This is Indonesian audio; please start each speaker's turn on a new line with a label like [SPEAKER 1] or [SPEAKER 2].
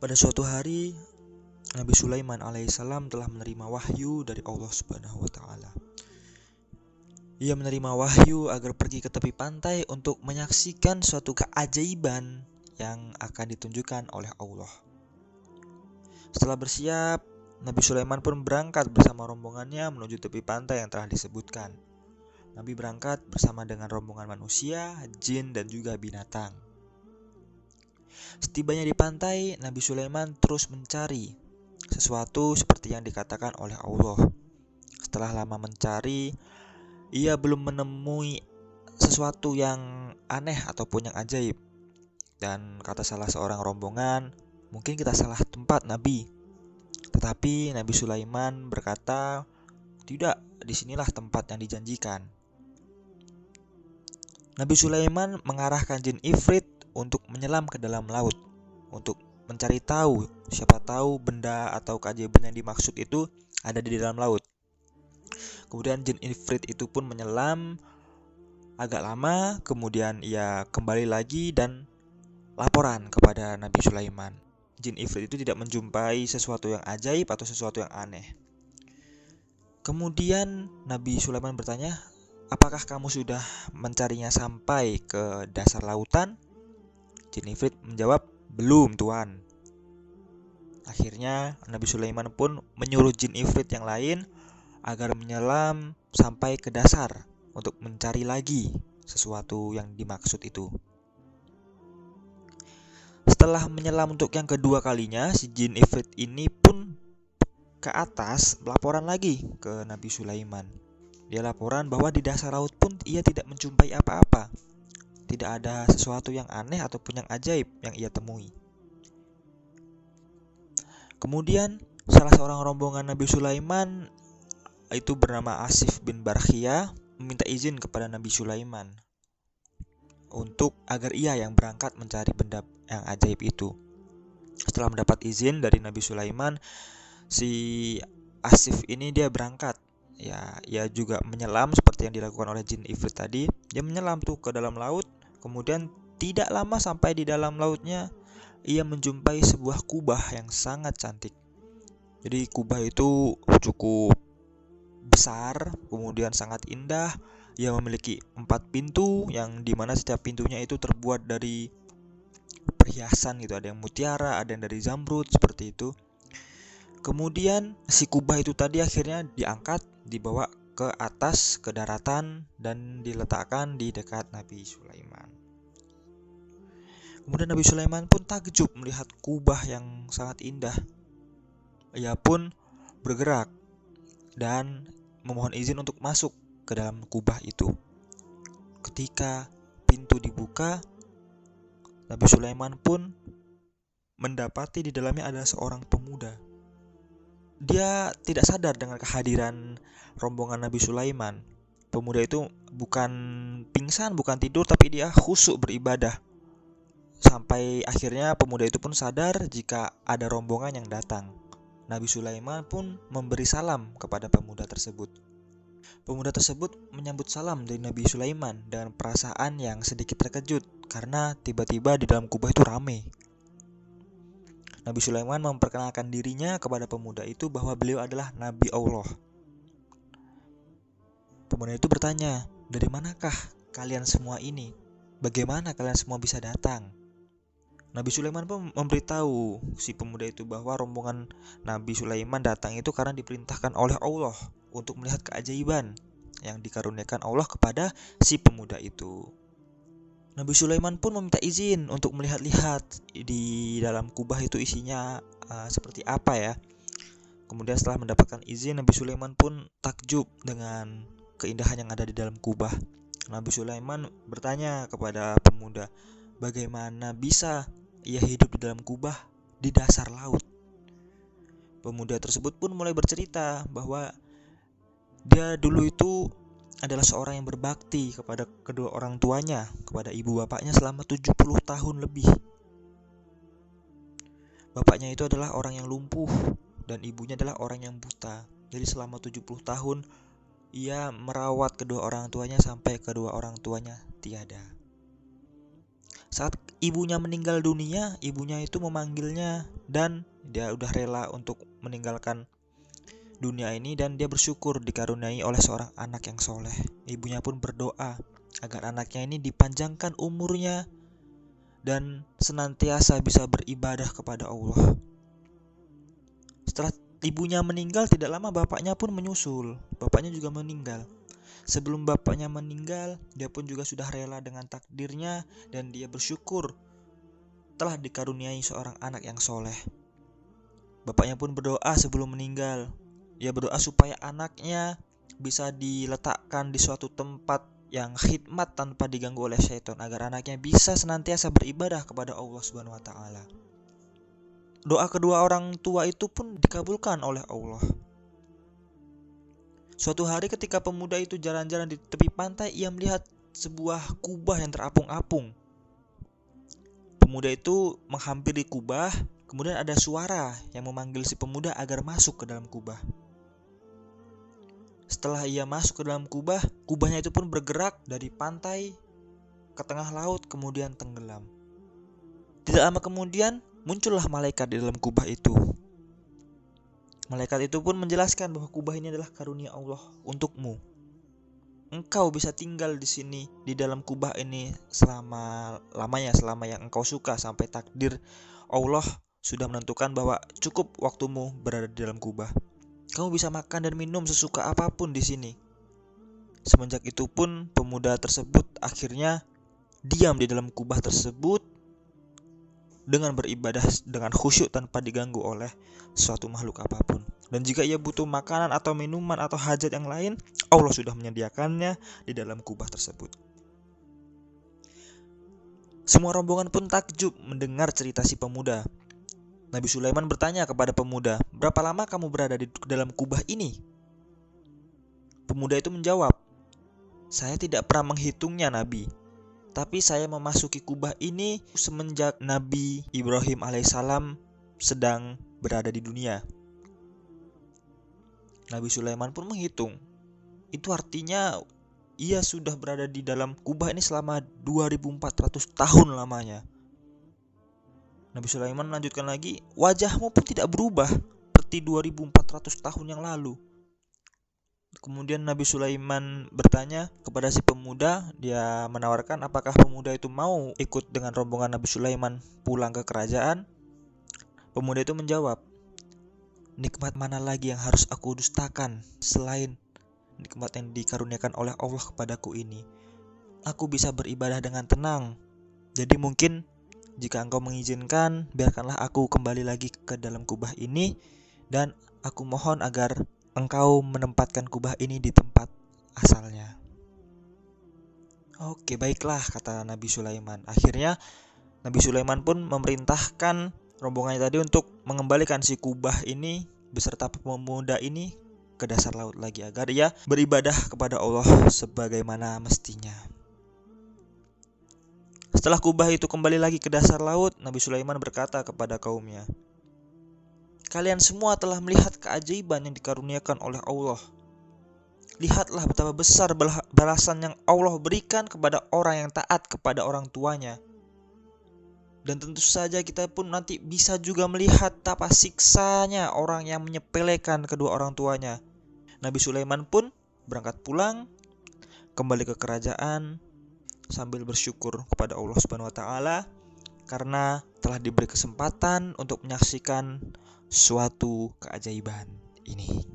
[SPEAKER 1] Pada suatu hari, Nabi Sulaiman alaihissalam telah menerima wahyu dari Allah Subhanahu wa taala. Ia menerima wahyu agar pergi ke tepi pantai untuk menyaksikan suatu keajaiban yang akan ditunjukkan oleh Allah. Setelah bersiap, Nabi Sulaiman pun berangkat bersama rombongannya menuju tepi pantai yang telah disebutkan. Nabi berangkat bersama dengan rombongan manusia, jin, dan juga binatang. Setibanya di pantai, Nabi Sulaiman terus mencari sesuatu seperti yang dikatakan oleh Allah. Setelah lama mencari, ia belum menemui sesuatu yang aneh ataupun yang ajaib. Dan kata salah seorang rombongan, mungkin kita salah tempat Nabi. Tetapi Nabi Sulaiman berkata, tidak, disinilah tempat yang dijanjikan. Nabi Sulaiman mengarahkan jin Ifrit untuk menyelam ke dalam laut, untuk mencari tahu, siapa tahu benda atau keajaiban yang dimaksud itu ada di dalam laut. Kemudian jin Ifrit itu pun menyelam agak lama, kemudian ia kembali lagi dan laporan kepada Nabi Sulaiman. Jin Ifrit itu tidak menjumpai sesuatu yang ajaib atau sesuatu yang aneh. Kemudian Nabi Sulaiman bertanya, apakah kamu sudah mencarinya sampai ke dasar lautan? Jin Ifrit menjawab, belum Tuan. Akhirnya Nabi Sulaiman pun menyuruh jin Ifrit yang lain agar menyelam sampai ke dasar untuk mencari lagi sesuatu yang dimaksud itu. Setelah menyelam untuk yang kedua kalinya, si jin Ifrit ini pun ke atas laporan lagi ke Nabi Sulaiman. Dia laporan bahwa di dasar laut pun ia tidak menjumpai apa-apa. Tidak ada sesuatu yang aneh ataupun yang ajaib yang ia temui. Kemudian salah seorang rombongan Nabi Sulaiman, itu bernama Asif bin Barkhia, meminta izin kepada Nabi Sulaiman untuk agar ia yang berangkat mencari benda yang ajaib itu. Setelah mendapat izin dari Nabi Sulaiman, si Asif ini dia berangkat. Ya, ia juga menyelam seperti yang dilakukan oleh jin Ifrit tadi. Dia menyelam tuh ke dalam laut. Kemudian tidak lama sampai di dalam lautnya, ia menjumpai sebuah kubah yang sangat cantik. Jadi kubah itu cukup besar, kemudian sangat indah. Ia memiliki 4 pintu yang dimana setiap pintunya itu terbuat dari perhiasan gitu. Ada yang mutiara, ada yang dari zamrud, seperti itu. Kemudian si kubah itu tadi akhirnya diangkat, dibawa ke atas, ke daratan, dan diletakkan di dekat Nabi Sulaiman. Kemudian Nabi Sulaiman pun takjub melihat kubah yang sangat indah. Ia pun bergerak dan memohon izin untuk masuk ke dalam kubah itu. Ketika pintu dibuka, Nabi Sulaiman pun mendapati di dalamnya ada seorang pemuda. Dia tidak sadar dengan kehadiran rombongan Nabi Sulaiman. Pemuda itu bukan pingsan, bukan tidur, tapi dia khusyuk beribadah. Sampai akhirnya pemuda itu pun sadar jika ada rombongan yang datang. Nabi Sulaiman pun memberi salam kepada pemuda tersebut. Pemuda tersebut menyambut salam dari Nabi Sulaiman dengan perasaan yang sedikit terkejut karena tiba-tiba di dalam kubah itu ramai. Nabi Sulaiman memperkenalkan dirinya kepada pemuda itu bahwa beliau adalah Nabi Allah. Pemuda itu bertanya, dari manakah kalian semua ini? Bagaimana kalian semua bisa datang? Nabi Sulaiman pun memberitahu si pemuda itu bahwa rombongan Nabi Sulaiman datang itu karena diperintahkan oleh Allah untuk melihat keajaiban yang dikaruniakan Allah kepada si pemuda itu. Nabi Sulaiman pun meminta izin untuk melihat-lihat di dalam kubah itu isinya seperti apa ya. Kemudian setelah mendapatkan izin, Nabi Sulaiman pun takjub dengan keindahan yang ada di dalam kubah. Nabi Sulaiman bertanya kepada pemuda, bagaimana bisa ia hidup di dalam kubah di dasar laut? Pemuda tersebut pun mulai bercerita bahwa dia dulu itu adalah seorang yang berbakti kepada kedua orang tuanya, kepada ibu bapaknya selama 70 tahun lebih. Bapaknya itu adalah orang yang lumpuh dan ibunya adalah orang yang buta. Jadi selama 70 tahun ia merawat kedua orang tuanya sampai kedua orang tuanya tiada. Saat ibunya meninggal dunia, ibunya itu memanggilnya dan dia udah rela untuk meninggalkan dunia ini, dan dia bersyukur dikaruniai oleh seorang anak yang soleh. Ibunya pun berdoa agar anaknya ini dipanjangkan umurnya dan senantiasa bisa beribadah kepada Allah. Setelah ibunya meninggal, tidak lama bapaknya pun menyusul. Bapaknya juga meninggal. Sebelum bapaknya meninggal, dia pun juga sudah rela dengan takdirnya dan dia bersyukur telah dikaruniai seorang anak yang soleh. Bapaknya pun berdoa sebelum meninggal. Ia berdoa supaya anaknya bisa diletakkan di suatu tempat yang khidmat tanpa diganggu oleh syaitan, agar anaknya bisa senantiasa beribadah kepada Allah Subhanahu wa taala. Doa kedua orang tua itu pun dikabulkan oleh Allah. Suatu hari ketika pemuda itu jalan-jalan di tepi pantai, ia melihat sebuah kubah yang terapung-apung. Pemuda itu menghampiri kubah, kemudian ada suara yang memanggil si pemuda agar masuk ke dalam kubah. Setelah ia masuk ke dalam kubah, kubahnya itu pun bergerak dari pantai ke tengah laut, kemudian tenggelam. Tidak lama kemudian, muncullah malaikat di dalam kubah itu. Malaikat itu pun menjelaskan bahwa kubah ini adalah karunia Allah untukmu. Engkau bisa tinggal di sini, di dalam kubah ini selama-lamanya, selama yang engkau suka, sampai takdir Allah sudah menentukan bahwa cukup waktumu berada di dalam kubah. Kamu bisa makan dan minum sesuka apapun di sini. Semenjak itu pun pemuda tersebut akhirnya diam di dalam kubah tersebut dengan beribadah dengan khusyuk tanpa diganggu oleh suatu makhluk apapun. Dan jika ia butuh makanan atau minuman atau hajat yang lain, Allah sudah menyediakannya di dalam kubah tersebut. Semua rombongan pun takjub mendengar cerita si pemuda. Nabi Sulaiman bertanya kepada pemuda, "Berapa lama kamu berada di dalam kubah ini?" Pemuda itu menjawab, "Saya tidak pernah menghitungnya, Nabi. Tapi saya memasuki kubah ini semenjak Nabi Ibrahim alaihissalam sedang berada di dunia." Nabi Sulaiman pun menghitung. Itu artinya ia sudah berada di dalam kubah ini selama 2400 tahun lamanya. Nabi Sulaiman melanjutkan lagi, "Wajahmu pun tidak berubah seperti 2400 tahun yang lalu." Kemudian Nabi Sulaiman bertanya kepada si pemuda, dia menawarkan apakah pemuda itu mau ikut dengan rombongan Nabi Sulaiman pulang ke kerajaan. Pemuda itu menjawab, "Nikmat mana lagi yang harus aku dustakan selain nikmat yang dikaruniakan oleh Allah kepadaku ini? Aku bisa beribadah dengan tenang. Jadi mungkin jika engkau mengizinkan, biarkanlah aku kembali lagi ke dalam kubah ini, dan aku mohon agar engkau menempatkan kubah ini di tempat asalnya." "Oke, baiklah," kata Nabi Sulaiman. Akhirnya Nabi Sulaiman pun memerintahkan rombongannya tadi untuk mengembalikan si kubah ini beserta pemuda ini ke dasar laut lagi, agar ia beribadah kepada Allah sebagaimana mestinya. Setelah kubah itu kembali lagi ke dasar laut, Nabi Sulaiman berkata kepada kaumnya, "Kalian semua telah melihat keajaiban yang dikaruniakan oleh Allah. Lihatlah betapa besar balasan yang Allah berikan kepada orang yang taat kepada orang tuanya. Dan tentu saja kita pun nanti bisa juga melihat betapa siksanya orang yang menyepelekan kedua orang tuanya." Nabi Sulaiman pun berangkat pulang, kembali ke kerajaan sambil bersyukur kepada Allah Subhanahu wa taala karena telah diberi kesempatan untuk menyaksikan suatu keajaiban ini.